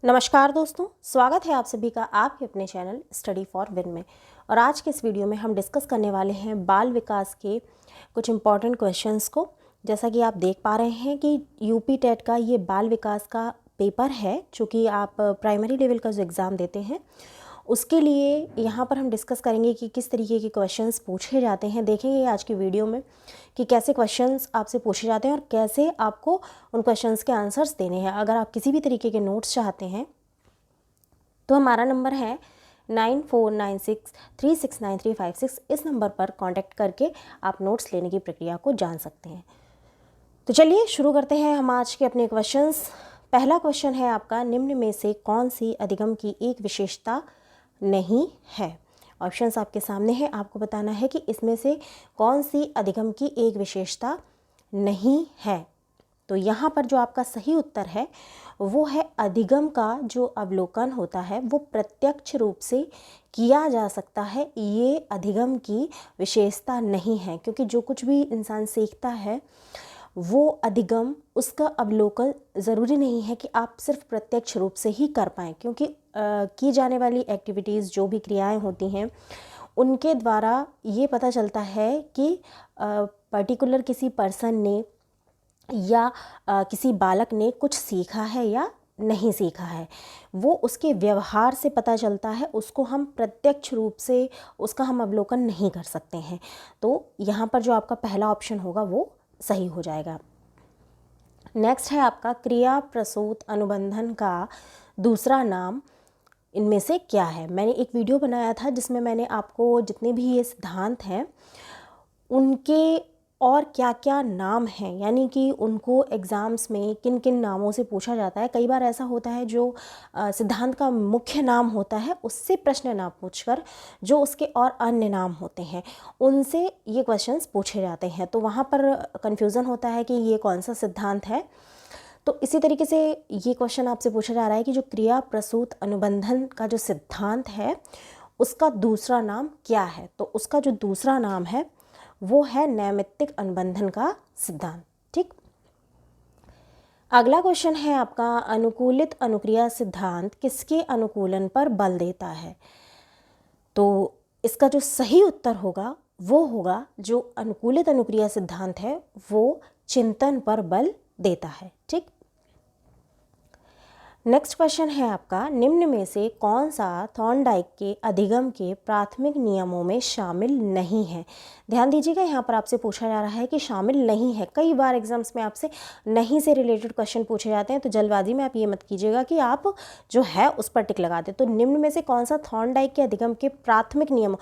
नमस्कार दोस्तों, स्वागत है आप सभी का आपके अपने चैनल स्टडी फॉर विन में। और आज के इस वीडियो में हम डिस्कस करने वाले हैं बाल विकास के कुछ इम्पॉर्टेंट क्वेश्चंस को। जैसा कि आप देख पा रहे हैं कि यूपी टेट का ये बाल विकास का पेपर है, जो कि आप प्राइमरी लेवल का जो एग्ज़ाम देते हैं उसके लिए यहाँ पर हम डिस्कस करेंगे कि किस तरीके के क्वेश्चंस पूछे जाते हैं। देखेंगे आज की वीडियो में कि कैसे क्वेश्चंस आपसे पूछे जाते हैं और कैसे आपको उन क्वेश्चंस के आंसर्स देने हैं। अगर आप किसी भी तरीके के नोट्स चाहते हैं तो हमारा नंबर है 9496369356। इस नंबर पर कांटेक्ट करके आप नोट्स लेने की प्रक्रिया को जान सकते हैं। तो चलिए शुरू करते हैं हम आज के अपने क्वेश्चंस। पहला क्वेश्चन है आपका, निम्न में से कौन सी अधिगम की एक विशेषता नहीं है। ऑप्शंस आपके सामने हैं, आपको बताना है कि इसमें से कौन सी अधिगम की एक विशेषता नहीं है। तो यहाँ पर जो आपका सही उत्तर है वो है अधिगम का जो अवलोकन होता है वो प्रत्यक्ष रूप से किया जा सकता है, ये अधिगम की विशेषता नहीं है। क्योंकि जो कुछ भी इंसान सीखता है वो अधिगम, उसका अवलोकन ज़रूरी नहीं है कि आप सिर्फ प्रत्यक्ष रूप से ही कर पाएँ। क्योंकि की जाने वाली एक्टिविटीज़, जो भी क्रियाएं होती हैं, उनके द्वारा ये पता चलता है कि पर्टिकुलर किसी पर्सन ने या किसी बालक ने कुछ सीखा है या नहीं सीखा है। वो उसके व्यवहार से पता चलता है, उसको हम प्रत्यक्ष रूप से उसका हम अवलोकन नहीं कर सकते हैं। तो यहाँ पर जो आपका पहला ऑप्शन होगा वो सही हो जाएगा। नेक्स्ट है आपका, क्रिया प्रसूत अनुबंधन का दूसरा नाम इनमें से क्या है। मैंने एक वीडियो बनाया था जिसमें मैंने आपको जितने भी ये सिद्धांत हैं उनके और क्या क्या नाम हैं, यानी कि उनको एग्ज़ाम्स में किन किन नामों से पूछा जाता है। कई बार ऐसा होता है जो सिद्धांत का मुख्य नाम होता है उससे प्रश्न ना पूछकर जो उसके और अन्य नाम होते हैं उनसे ये क्वेश्चंस पूछे जाते हैं। तो वहाँ पर कन्फ्यूज़न होता है कि ये कौन सा सिद्धांत है। तो इसी तरीके से ये क्वेश्चन आपसे पूछा जा रहा है कि जो क्रिया प्रसूत अनुबंधन का जो सिद्धांत है उसका दूसरा नाम क्या है। तो उसका जो दूसरा नाम है वो है नैमित्तिक अनुबंधन का सिद्धांत। ठीक, अगला क्वेश्चन है आपका, अनुकूलित अनुक्रिया सिद्धांत किसके अनुकूलन पर बल देता है। तो इसका जो सही उत्तर होगा वो होगा, जो अनुकूलित अनुक्रिया सिद्धांत है वो चिंतन पर बल देता है। ठीक, नेक्स्ट क्वेश्चन है आपका, निम्न में से कौन सा थॉर्नडाइक के अधिगम के प्राथमिक नियमों में शामिल नहीं है। ध्यान दीजिएगा, यहाँ पर आपसे पूछा जा रहा है कि शामिल नहीं है। कई बार एग्जाम्स में आपसे नहीं से रिलेटेड क्वेश्चन पूछे जाते हैं, तो जल्दबाजी में आप ये मत कीजिएगा कि आप जो है उस पर टिक लगा दें। तो निम्न में से कौन सा थॉर्नडाइक के अधिगम के प्राथमिक नियम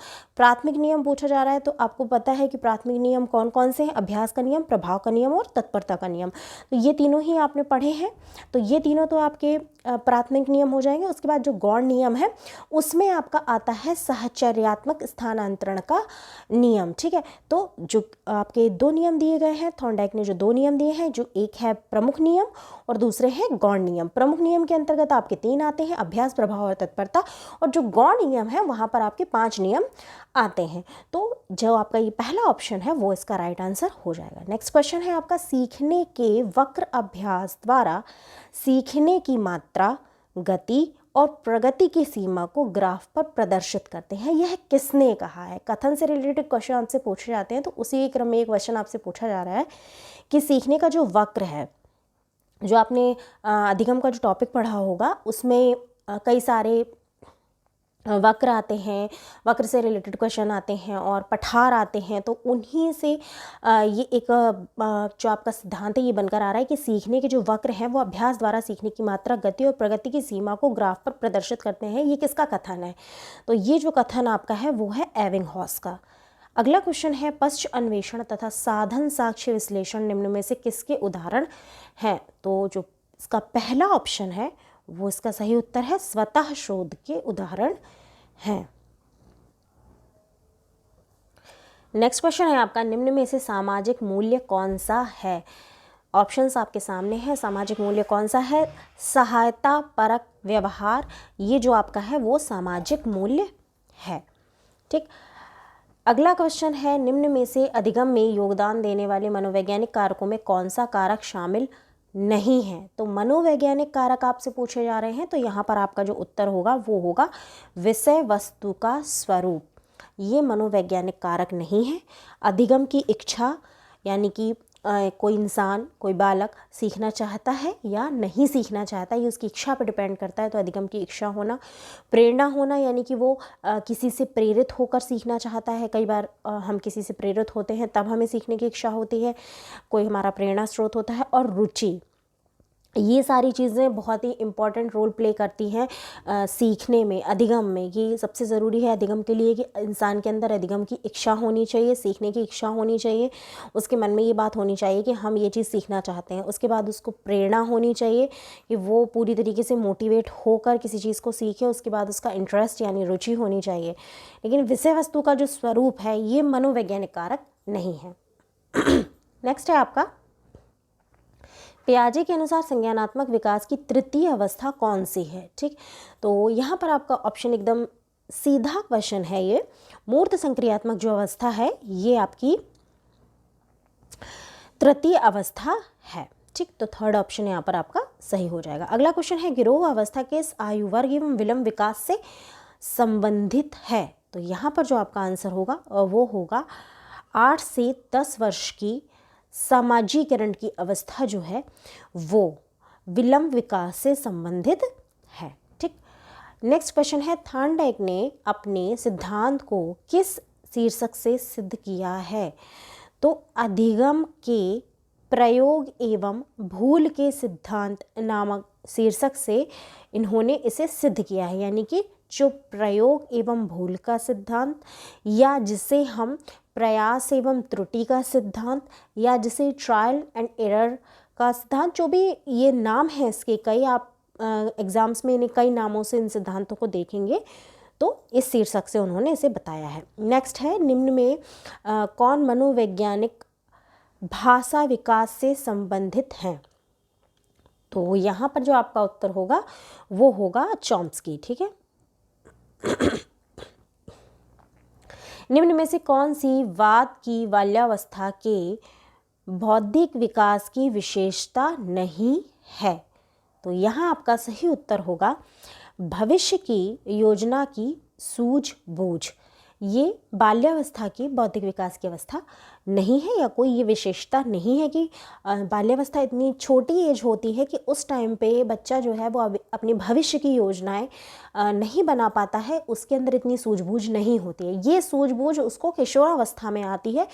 पूछा जा रहा है। तो आपको पता है कि प्राथमिक नियम कौन कौन से हैं, अभ्यास का नियम, प्रभाव का नियम और तत्परता का नियम। तो ये तीनों ही आपने पढ़े हैं। तो ये तीनों तो आपके प्राथमिक नियम हो जाएंगे। उसके बाद जो गौण नियम है उसमें आपका आता है साहचर्यात्मक स्थानांतरण का नियम। ठीक है, तो जो आपके दो नियम दिए गए हैं, थॉर्नडाइक ने जो दो नियम दिए हैं, जो एक है प्रमुख नियम और दूसरे हैं गौण नियम। प्रमुख नियम के अंतर्गत आपके 3 आते हैं, अभ्यास, प्रभाव और तत्परता। और जो गौण नियम है वहाँ पर आपके 5 नियम आते हैं। तो जो आपका ये पहला ऑप्शन है वो इसका राइट आंसर हो जाएगा। नेक्स्ट क्वेश्चन है आपका, सीखने के वक्र अभ्यास द्वारा सीखने की मात्रा, गति और प्रगति की सीमा को ग्राफ पर प्रदर्शित करते हैं। यह किसने कहा है। कथन से रिलेटेड क्वेश्चन आपसे पूछे जाते हैं, तो उसी क्रम में एक क्वेश्चन आपसे पूछा जा रहा है कि सीखने का जो वक्र है, जो आपने अधिगम का जो टॉपिक पढ़ा होगा उसमें कई सारे वक्र आते हैं, वक्र से रिलेटेड क्वेश्चन आते हैं और पठार आते हैं। तो उन्हीं से ये एक जो आपका सिद्धांत है ये बनकर आ रहा है कि सीखने के जो वक्र हैं वो अभ्यास द्वारा सीखने की मात्रा, गति और प्रगति की सीमा को ग्राफ पर प्रदर्शित करते हैं। ये किसका कथन है। तो ये जो कथन आपका है वो है एबिंगहॉस का। अगला क्वेश्चन है, पश्च अन्वेषण तथा साधन साक्ष्य विश्लेषण निम्न में से किसके उदाहरण हैं। तो जो इसका पहला ऑप्शन है वो इसका सही उत्तर है, स्वतः शोध के उदाहरण हैं। नेक्स्ट क्वेश्चन है आपका, निम्न में से सामाजिक मूल्य कौन सा है। ऑप्शंस आपके सामने हैं। सामाजिक मूल्य कौन सा है, सहायता परक व्यवहार, ये जो आपका है वो सामाजिक मूल्य है। ठीक, अगला क्वेश्चन है, निम्न में से अधिगम में योगदान देने वाले मनोवैज्ञानिक कारकों में कौन सा कारक शामिल नहीं है। तो मनोवैज्ञानिक कारक आपसे पूछे जा रहे हैं, तो यहाँ पर आपका जो उत्तर होगा वो होगा विषय वस्तु का स्वरूप। ये मनोवैज्ञानिक कारक नहीं है। अधिगम की इच्छा, यानी कि कोई इंसान, कोई बालक सीखना चाहता है या नहीं सीखना चाहता, ये उसकी इच्छा पर डिपेंड करता है। तो अधिगम की इच्छा होना, प्रेरणा होना, यानी कि वो किसी से प्रेरित होकर सीखना चाहता है। कई बार हम किसी से प्रेरित होते हैं तब हमें सीखने की इच्छा होती है, कोई हमारा प्रेरणा स्रोत होता है। और रुचि, ये सारी चीज़ें बहुत ही इम्पॉर्टेंट रोल प्ले करती हैं सीखने में, अधिगम में। ये सबसे ज़रूरी है अधिगम के लिए कि इंसान के अंदर अधिगम की इच्छा होनी चाहिए, सीखने की इच्छा होनी चाहिए, उसके मन में ये बात होनी चाहिए कि हम ये चीज़ सीखना चाहते हैं। उसके बाद उसको प्रेरणा होनी चाहिए कि वो पूरी तरीके से मोटिवेट होकर किसी चीज़ को सीखे। उसके बाद उसका इंटरेस्ट यानी रुचि होनी चाहिए। लेकिन विषय वस्तु का जो स्वरूप है ये मनोवैज्ञानिक कारक नहीं है। नेक्स्ट है आपका, पियाजे के अनुसार संज्ञानात्मक विकास की तृतीय अवस्था कौन सी है? ठीक, तो यहाँ पर आपका ऑप्शन एकदम सीधा क्वेश्चन है। ये मूर्त संक्रियात्मक जो अवस्था है ये आपकी तृतीय अवस्था है। ठीक, तो थर्ड ऑप्शन यहाँ पर आपका सही हो जाएगा। अगला क्वेश्चन है, गिरोह अवस्था किस आयु वर्ग एवं विलंब विकास से संबंधित है? तो यहाँ पर जो आपका आंसर होगा वो होगा 8 से 10 वर्ष की सामाजिकरण की अवस्था जो है वो विलंब विकास से संबंधित है। ठीक, नेक्स्ट क्वेश्चन है, थॉर्नडाइक ने अपने सिद्धांत को किस शीर्षक से सिद्ध किया है? तो अधिगम के प्रयोग एवं भूल के सिद्धांत नामक शीर्षक से इन्होंने इसे सिद्ध किया है। यानी कि जो प्रयोग एवं भूल का सिद्धांत, या जिसे हम प्रयास एवं त्रुटि का सिद्धांत, या जिसे ट्रायल एंड एरर का सिद्धांत, जो भी ये नाम है इसके कई, आप एग्जाम्स में इन्हें कई नामों से इन सिद्धांतों को देखेंगे, तो इस शीर्षक से उन्होंने इसे बताया है। नेक्स्ट है, निम्न में कौन मनोवैज्ञानिक भाषा विकास से संबंधित हैं? तो यहाँ पर जो आपका उत्तर होगा वो होगा चॉम्स्की। ठीक है, निम्न में से कौन सी वाद की बाल्यावस्था के बौद्धिक विकास की विशेषता नहीं है? तो यहाँ आपका सही उत्तर होगा भविष्य की योजना की सूझबूझ। ये बाल्यावस्था की बौद्धिक विकास की अवस्था नहीं है, या कोई ये विशेषता नहीं है कि बाल्यावस्था इतनी छोटी एज होती है कि उस टाइम पे बच्चा जो है वो अपनी भविष्य की योजनाएं नहीं बना पाता है, उसके अंदर इतनी सूझबूझ नहीं होती है। ये सूझबूझ उसको किशोरावस्था में आती है।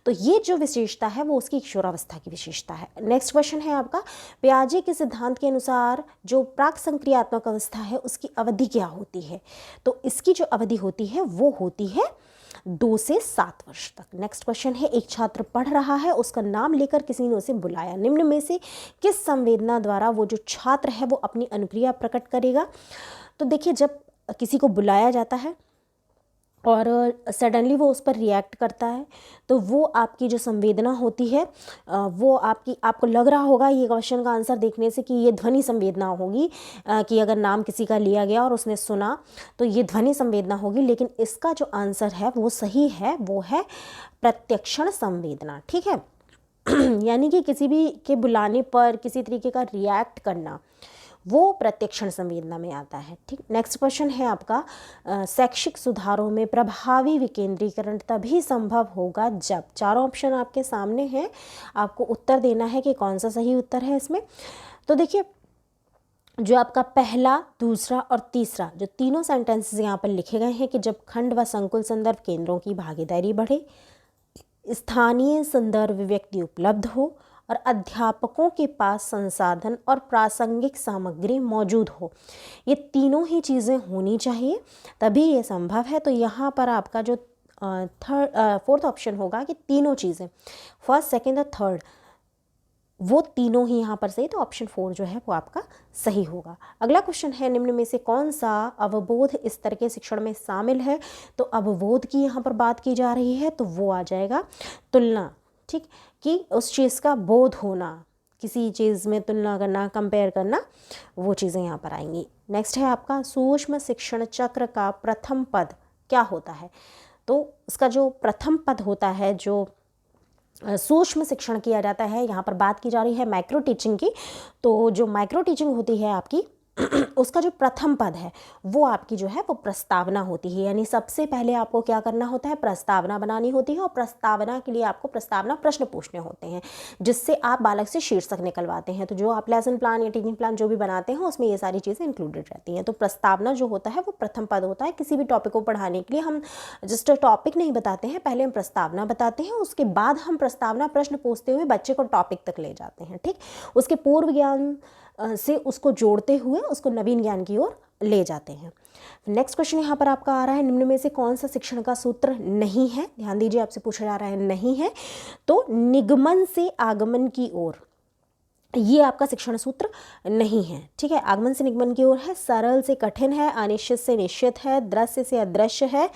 तो ये जो विशेषता है वो उसकी किशोरावस्था की विशेषता है। नेक्स्ट क्वेश्चन है आपका, पियाजे के सिद्धांत के अनुसार जो प्राक संक्रियात्मक अवस्था है उसकी अवधि क्या होती है? तो इसकी जो अवधि होती है वो होती है 2 से 7 वर्ष तक। नेक्स्ट क्वेश्चन है, एक छात्र पढ़ रहा है, उसका नाम लेकर किसी ने उसे बुलाया, निम्न में से किस संवेदना द्वारा वो जो छात्र है वो अपनी अनुक्रिया प्रकट करेगा? तो देखिए, जब किसी को बुलाया जाता है और सडनली वो उस पर रिएक्ट करता है, तो वो आपकी जो संवेदना होती है वो आपको लग रहा होगा ये क्वेश्चन का आंसर देखने से कि ये ध्वनि संवेदना होगी, कि अगर नाम किसी का लिया गया और उसने सुना तो ये ध्वनि संवेदना होगी। लेकिन इसका जो आंसर है वो सही है, वो है प्रत्यक्षण संवेदना। ठीक है, यानी कि किसी भी के बुलाने पर किसी तरीके का रिएक्ट करना, वो प्रत्यक्षण संवेदना में आता है। ठीक, नेक्स्ट क्वेश्चन है आपका, शैक्षिक सुधारों में प्रभावी विकेंद्रीकरण तभी संभव होगा जब, चारों ऑप्शन आपके सामने हैं, आपको उत्तर देना है कि कौन सा सही उत्तर है इसमें। तो देखिए, जो आपका पहला, दूसरा और तीसरा जो तीनों सेंटेंसेस यहाँ पर लिखे गए हैं कि जब खंड व संकुल संदर्भ केंद्रों की भागीदारी बढ़े, स्थानीय संदर्भ व्यक्ति उपलब्ध हो और अध्यापकों के पास संसाधन और प्रासंगिक सामग्री मौजूद हो, ये तीनों ही चीज़ें होनी चाहिए तभी ये संभव है। तो यहाँ पर आपका जो फोर्थ ऑप्शन होगा कि तीनों चीज़ें, फर्स्ट, सेकंड और थर्ड, वो तीनों ही यहाँ पर सही। तो ऑप्शन 4 जो है वो आपका सही होगा। अगला क्वेश्चन है, निम्न में से कौन सा अवबोध स्तर के शिक्षण में शामिल है? तो अवबोध की यहाँ पर बात की जा रही है, तो वो आ जाएगा तुलना। ठीक, कि उस चीज़ का बोध होना, किसी चीज़ में तुलना करना, कंपेयर करना, वो चीज़ें यहाँ पर आएंगी। नेक्स्ट है आपका, सूक्ष्म शिक्षण चक्र का प्रथम पद क्या होता है? तो इसका जो प्रथम पद होता है, जो सूक्ष्म शिक्षण किया जाता है। यहाँ पर बात की जा रही है माइक्रो टीचिंग की। तो जो माइक्रो टीचिंग होती है आपकी उसका जो प्रथम पद है वो आपकी जो है वो प्रस्तावना होती है। यानी सबसे पहले आपको क्या करना होता है, प्रस्तावना बनानी होती है, और प्रस्तावना के लिए आपको प्रस्तावना प्रश्न पूछने होते हैं जिससे आप बालक से शीर्षक निकलवाते हैं। तो जो आप लेसन प्लान या टीचिंग प्लान जो भी बनाते हैं उसमें ये सारी चीज़ें इंक्लूडेड रहती हैं। तो प्रस्तावना जो होता है वो प्रथम पद होता है। किसी भी टॉपिक को पढ़ाने के लिए हम जस्ट टॉपिक नहीं बताते हैं, पहले हम प्रस्तावना बताते हैं, उसके बाद हम प्रस्तावना प्रश्न पूछते हुए बच्चे को टॉपिक तक ले जाते हैं। ठीक, उसके पूर्व ज्ञान से उसको जोड़ते हुए उसको नवीन ज्ञान की ओर ले जाते हैं। नेक्स्ट क्वेश्चन यहाँ पर आपका आ रहा है, निम्न में से कौन सा शिक्षण का सूत्र नहीं है? ध्यान दीजिए, आपसे पूछा जा रहा है नहीं है, तो निगमन से आगमन की ओर, ये आपका शिक्षण सूत्र नहीं है। ठीक है, आगमन से निगमन की ओर है, सरल से कठिन है, अनिश्चित से निश्चित है, दृश्य से अदृश्य है।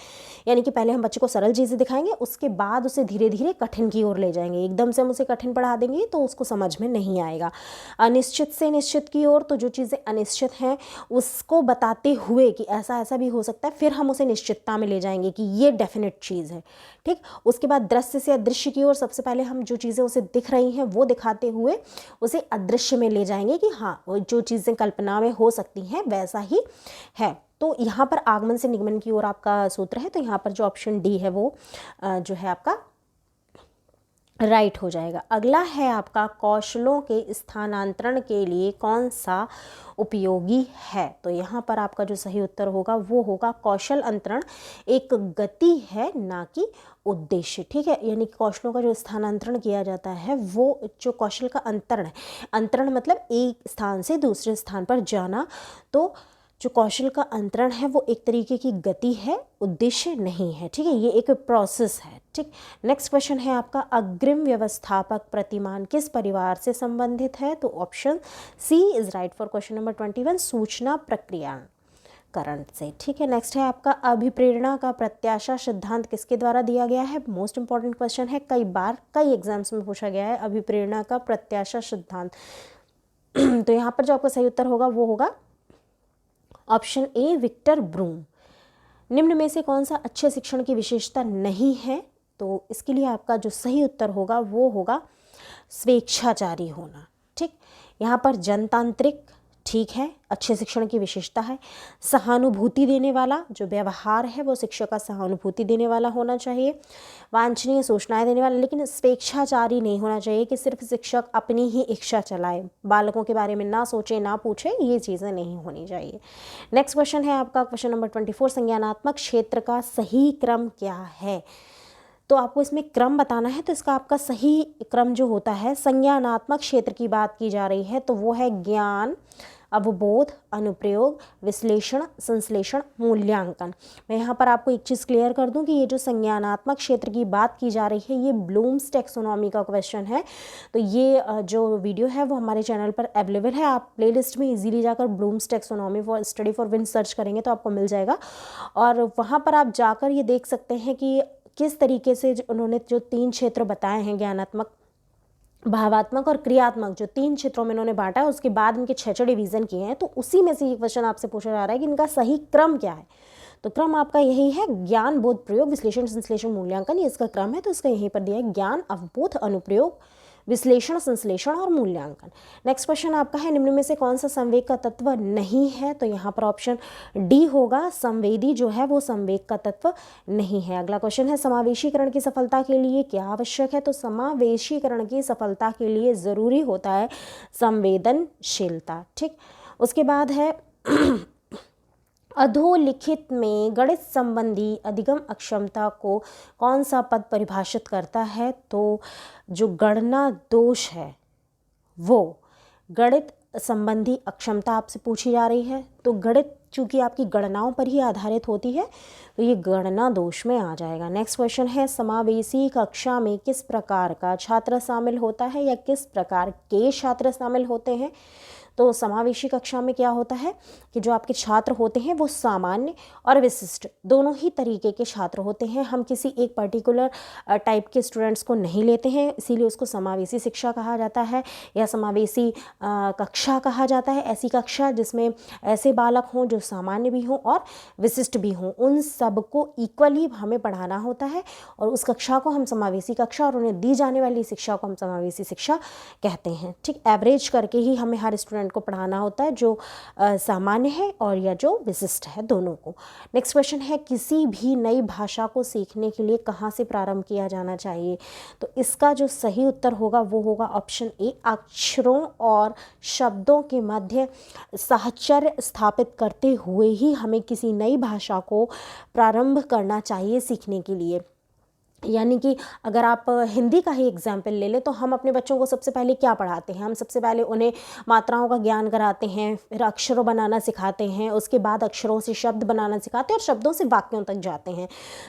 यानी कि पहले हम बच्चे को सरल चीज़ें दिखाएंगे, उसके बाद उसे धीरे धीरे कठिन की ओर ले जाएंगे। एकदम से हम उसे कठिन पढ़ा देंगे तो उसको समझ में नहीं आएगा। अनिश्चित से निश्चित की ओर, तो जो चीज़ें अनिश्चित हैं उसको बताते हुए कि ऐसा ऐसा भी हो सकता है, फिर हम उसे निश्चितता में ले जाएंगे कि ये डेफिनेट चीज़ है। ठीक, उसके बाद दृश्य से अदृश्य की ओर, सबसे पहले हम जो चीज़ें उसे दिख रही हैं वो दिखाते हुए उसे अदृश्य में ले जाएंगे कि हाँ वो जो चीज़ें कल्पना में हो सकती हैं वैसा ही है। तो यहाँ पर आगमन से निगमन की ओर आपका सूत्र है। तो यहाँ पर जो ऑप्शन डी है वो जो है आपका राइट हो जाएगा। अगला है आपका कौशलों के स्थानांतरण के लिए कौन सा उपयोगी है? तो यहाँ पर आपका जो सही उत्तर होगा वो होगा कौशल अंतरण एक गति है ना कि उद्देश्य। ठीक है, यानी कौशलों का जो स्थानांतरण किया जाता है वो जो कौशल का अंतरण है, अंतरण मतलब एक स्थान से दूसरे स्थान पर जाना, तो जो कौशल का अंतरण है वो एक तरीके की गति है, उद्देश्य नहीं है। ठीक है, ये एक प्रोसेस है। ठीक, नेक्स्ट क्वेश्चन है आपका, अग्रिम व्यवस्थापक प्रतिमान किस परिवार से संबंधित है? तो option C is right for question number 21, सूचना प्रक्रियाकरण से। ठीक है, नेक्स्ट है आपका, अभिप्रेरणा का प्रत्याशा सिद्धांत किसके द्वारा दिया गया है? मोस्ट इंपॉर्टेंट क्वेश्चन है, कई बार कई एग्जाम्स में पूछा गया है अभिप्रेरणा का प्रत्याशा सिद्धांत। तो यहाँ पर जो आपका सही उत्तर होगा वो होगा ऑप्शन ए विक्टर ब्रूम। निम्न में से कौन सा अच्छे शिक्षण की विशेषता नहीं है? तो इसके लिए आपका जो सही उत्तर होगा वो होगा स्वेच्छाचारी होना। ठीक, यहाँ पर जनतांत्रिक ठीक है, अच्छे शिक्षण की विशेषता है। सहानुभूति देने वाला, जो व्यवहार है वो शिक्षक का सहानुभूति देने वाला होना चाहिए। वांछनीय सूचनाएं देने वाला, लेकिन स्वेच्छाचारी नहीं होना चाहिए कि सिर्फ शिक्षक अपनी ही इच्छा चलाए, बालकों के बारे में ना सोचे ना पूछे, ये चीज़ें नहीं होनी चाहिए। नेक्स्ट क्वेश्चन है आपका क्वेश्चन नंबर 24, संज्ञानात्मक क्षेत्र का सही क्रम क्या है? तो आपको इसमें क्रम बताना है। तो इसका आपका सही क्रम जो होता है, संज्ञानात्मक क्षेत्र की बात की जा रही है तो वो है ज्ञान, अवबोध, अनुप्रयोग, विश्लेषण, संश्लेषण, मूल्यांकन। मैं यहाँ पर आपको एक चीज़ क्लियर कर दूँ कि ये जो संज्ञानात्मक क्षेत्र की बात की जा रही है ये ब्लूम्स टैक्सोनॉमी का क्वेश्चन है। तो ये जो वीडियो है वो हमारे चैनल पर अवेलेबल है, आप प्लेलिस्ट में इजीली जाकर Bloom's taxonomy for study for win search करेंगे तो आपको मिल जाएगा, और वहाँ पर आप जाकर ये देख सकते हैं कि किस तरीके से उन्होंने जो 3 क्षेत्र बताए हैं, ज्ञानात्मक, भावात्मक और क्रियात्मक, जो 3 क्षेत्रों में इन्होंने बांटा है, उसके बाद इनके 6 डिवीजन किए हैं। तो उसी में से ये क्वेश्चन आपसे पूछा जा रहा है कि इनका सही क्रम क्या है? तो क्रम आपका यही है, ज्ञान, बोध, प्रयोग, विश्लेषण, संश्लेषण, मूल्यांकन, ये इसका क्रम है। तो इसका यहीं पर दिया है ज्ञान, अवबोध, अनुप्रयोग, विश्लेषण, संश्लेषण और मूल्यांकन। नेक्स्ट क्वेश्चन आपका है, निम्न में से कौन सा संवेग का तत्व नहीं है? तो यहाँ पर ऑप्शन डी होगा, संवेदी जो है वो संवेग का तत्व नहीं है। अगला क्वेश्चन है, समावेशीकरण की सफलता के लिए क्या आवश्यक है? तो समावेशीकरण की सफलता के लिए ज़रूरी होता है संवेदनशीलता। ठीक, उसके बाद है अधोलिखित में गणित संबंधी अधिगम अक्षमता को कौन सा पद परिभाषित करता है? तो जो गणना दोष है वो गणित संबंधी अक्षमता आपसे पूछी जा रही है। तो गणित चूंकि आपकी गणनाओं पर ही आधारित होती है तो ये गणना दोष में आ जाएगा। नेक्स्ट क्वेश्चन है, समावेशी कक्षा में किस प्रकार का छात्र शामिल होता है या किस प्रकार के छात्र शामिल होते हैं? तो समावेशी कक्षा में क्या होता है कि जो आपके छात्र होते हैं वो सामान्य और विशिष्ट दोनों ही तरीके के छात्र होते हैं। हम किसी एक पर्टिकुलर टाइप के स्टूडेंट्स को नहीं लेते हैं, इसीलिए उसको समावेशी शिक्षा कहा जाता है या समावेशी कक्षा कहा जाता है। ऐसी कक्षा जिसमें ऐसे बालक हों जो सामान्य भी हों और विशिष्ट भी हों, उन सबको इक्वली हमें पढ़ाना होता है और उस कक्षा को हम समावेशी कक्षा और उन्हें दी जाने वाली शिक्षा को हम समावेशी शिक्षा कहते हैं। ठीक, एवरेज करके ही हमें हर स्टूडेंट को पढ़ाना होता है, जो सामान्य है और या जो विशिष्ट है, दोनों को। नेक्स्ट क्वेश्चन है, किसी भी नई भाषा को सीखने के लिए कहाँ से प्रारंभ किया जाना चाहिए? तो इसका जो सही उत्तर होगा वो होगा ऑप्शन ए, अक्षरों और शब्दों के मध्य साहचर्य स्थापित करते हुए ही हमें किसी नई भाषा को प्रारंभ करना चाहिए सीखने के लिए। यानी कि अगर आप हिंदी का ही एग्जाम्पल ले लें तो हम अपने बच्चों को सबसे पहले क्या पढ़ाते हैं? हम सबसे पहले उन्हें मात्राओं का ज्ञान कराते हैं, फिर अक्षरों बनाना सिखाते हैं, उसके बाद अक्षरों से शब्द बनाना सिखाते हैं और शब्दों से वाक्यों तक जाते हैं।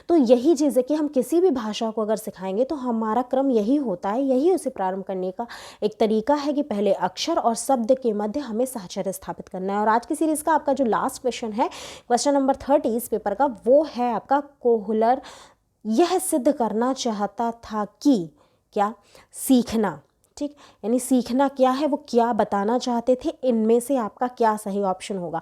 तो यही चीज़ है कि हम किसी भी भाषा को अगर सिखाएंगे तो हमारा क्रम यही होता है, यही उसे प्रारंभ करने का एक तरीका है कि पहले अक्षर और शब्द के मध्य हमें साहचर्य स्थापित करना है। और आज की सीरीज़ का आपका जो लास्ट क्वेश्चन है, क्वेश्चन नंबर 30 इस पेपर का, वो है आपका, कोहलर यह सिद्ध करना चाहता था कि क्या? सीखना। ठीक, यानी सीखना क्या है, वो क्या बताना चाहते थे, इनमें से आपका क्या सही ऑप्शन होगा?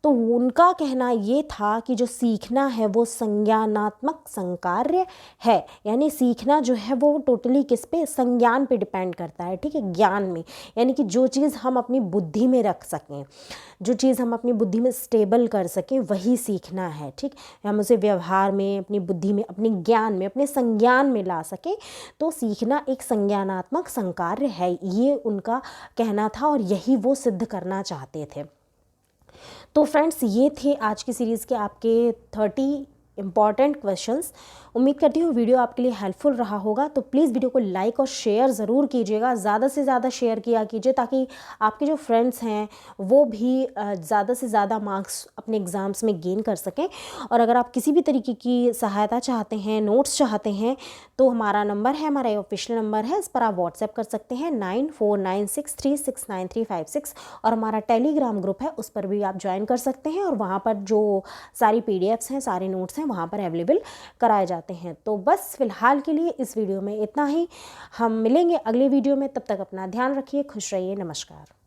तो उनका कहना ये था कि जो सीखना है वो संज्ञानात्मक संकार्य है, यानी सीखना जो है वो टोटली किस पे? संज्ञान पे डिपेंड करता है। ठीक है, ज्ञान में, यानी कि जो चीज़ हम अपनी बुद्धि में रख सकें, जो चीज़ हम अपनी बुद्धि में स्टेबल कर सकें, वही सीखना है। ठीक, हम उसे व्यवहार में, अपनी बुद्धि में, अपने ज्ञान में, अपने संज्ञान में ला सकें, तो सीखना एक संज्ञानात्मक संकार्य है, ये उनका कहना था और यही वो सिद्ध करना चाहते थे। तो फ्रेंड्स, ये थे आज की सीरीज़ के आपके 30 इम्पॉर्टेंट क्वेश्चंस। उम्मीद करती हूँ वीडियो आपके लिए हेल्पफुल रहा होगा। तो प्लीज़ वीडियो को लाइक और शेयर ज़रूर कीजिएगा, ज़्यादा से ज़्यादा शेयर किया कीजिए ताकि आपके जो फ्रेंड्स हैं वो भी ज़्यादा से ज़्यादा मार्क्स अपने एग्ज़ाम्स में गेन कर सकें। और अगर आप किसी भी तरीके की सहायता चाहते हैं, नोट्स चाहते हैं, तो हमारा नंबर है, हमारा ऑफिशियल नंबर है, इस पर आप व्हाट्सएप कर सकते हैं 9496369356। और हमारा टेलीग्राम ग्रुप है, उस पर भी आप ज्वाइन कर सकते हैं और वहाँ पर जो सारी PDFs हैं, सारे नोट्स हैं, वहाँ पर अवेलेबल कराए जाते हैं। तो बस फिलहाल के लिए इस वीडियो में इतना ही। हम मिलेंगे अगले वीडियो में, तब तक अपना ध्यान रखिए, खुश रहिए, नमस्कार।